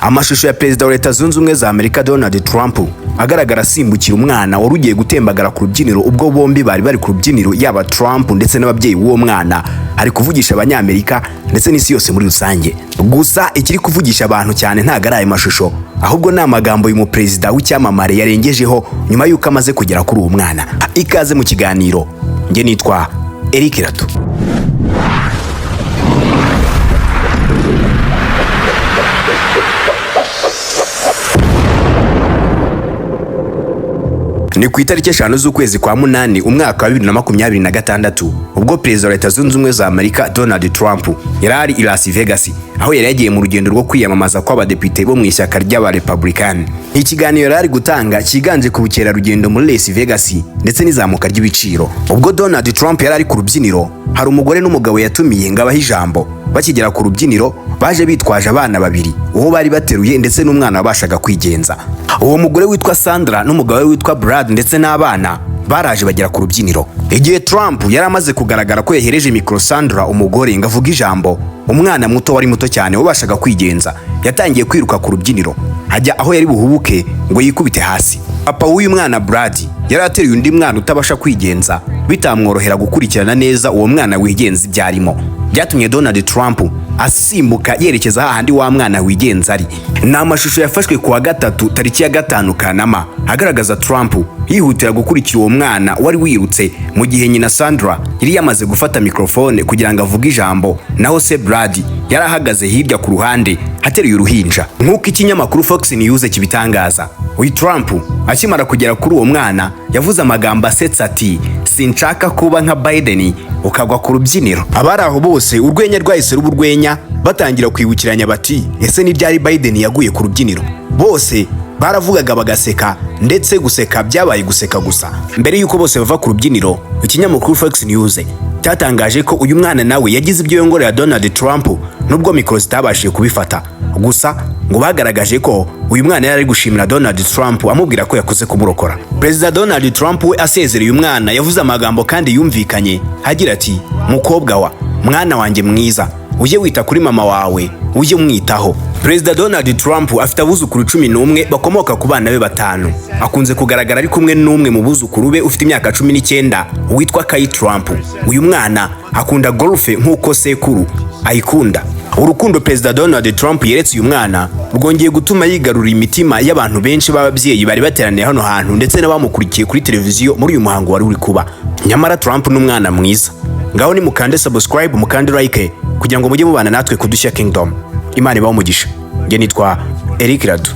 Amashusho ya Perezida wa Leta Zunze Ubumwe za Amerika Donald Trump agaragara asimbukira umwana warugiye gutembagara ku rubyiniro ubwo bombi bari ku rubyiniro, yaba Trump ndetse n'ababyeyi w'uwo mwana, ari kuvugisha abanyamerika ndetse n'isi yose muri rusange. Gusa ikiri kuvugisha abantu cyane ntago ari aya mashusho, ahubwo ni amagambo y'umuperezida w'icyamamare yarengejeho nyuma y'uko amaze kugera kuri uwo mwana. Ikaze mu kiganiro, nge nitwa Eric Rato. Ni ku itariki 5 z'ukwezi kwa munani umwaka wa 2026 ubwo Perezida wa Leta Zunze Ubumwe za Amerika Donald Trump yari i Las Vegas, aho yari yagiye mu rugendo rwo kwiyamamaza kw'abadepite bo mu ishyaka ry'aba Republican. Ikiganiro yari gutanga kiganje ku bukerarugendo muri Las Vegas ndetse n'izamuka ry'ibiciro. Ubwo Donald Trump yari ari ku rubyiniro, hari umugore n'umugabo yatumiye ngo abahe ijambo. Bakigera ku rubyiniro baje bitwaje abana babiri, uwo bari bateruye ndetse n'umwana wabashaga kwigenza. Uwo mugore witwa Sandra n'umugabo we witwa Brad ndetse n'abana baraje bagera ku rubyiniro. Igihe Trump yari amaze kugaragara ko yahereje mikro Sandra umugore ngo avuge ijambo, umwana muto wari muto cyane wabashaga kwigenza yatangiye kwiruka ku rubyiniro ajya aho yari buhubuke ngo yikubite hasi. Papa w'uyu mwana Brad yari ateruye undi mwana utabasha kwigenza, bitamworohera gukurikirana neza uwo mwana wigenza ibyarimo. Byatumye Donald Trump asimbuka yerekeza hahandi wa mwana wigenza ari. Ni amashusho yafashwe kuwa gatatu tariki ya 5 Kanama agaragaza Trump yihutira gukurikira uwo mwana wari wirutse, mu gihe nyina Sandra yari yamaze gufata mikrofone kugira ngo avuge ijambo, naho se Brad yari ahagaze hirya ku ruhande hateruye uruhinja. Nk'uko ikinyamakuru Fox News kibitangaza, uyu Trump akimara kugera kuri uwo mwana yavuze amagambo asetsa ati sinshaka kuba nka Biden ukagwa ku rubyiniro. Abari aho bose urwenya rwahise ruba urwenya, batangira kwibukiranya bati ese ni ryari Biden yaguye ku rubyiniro. Bose baravugaga bagaseka, ndetse guseka byabaye guseka gusa. Mbere yuko bose bava ku rubyiniro, ikinyamakuru Fox News cyatangaje ko uyu mwana nawe yagize ibyo yongorera Donald Trump nubwo mikoro zitabashije kubifata. Gusa ngo bagaragaje ko uyu mwana yari gushimira Donald Trump amubwira ko yakoze kumurokora. Perezida Donald Trump we asezereye uyu mwana yavuze amagambo kandi yumvikanye agira ati mukobwa wa mwana wanjye mwiza, ujye wita kuri mama wawe, ujye umwitaho. Perezida Donald Trump afite abuzukuru 11 bakomoka ku bana be 5. Akunze kugaragara ari kumwe n'umwe mu buzukuru be ufite imyaka 19 witwa Kuri Trump. Uyu mwana akunda golf nk'uko sekuru ayikunda. Urukundo Perezida Donald Trump yeretse uyu mwana rwongeye gutuma yigarura imitima y'abantu benshi b'ababyeyi bari bateraniye hano hantu ndetse n'abamukurikiye kuri televiziyo muri uyu muhango wari uri kuba. Nyamara Trump n'umwana mwiza. Ngaho ni mukande subscribe, mukande like kugira ngo mujye mubana natwe ku Dushya Kingdom. Imana ibaho umugisha. Nge nitwa Eric Rato.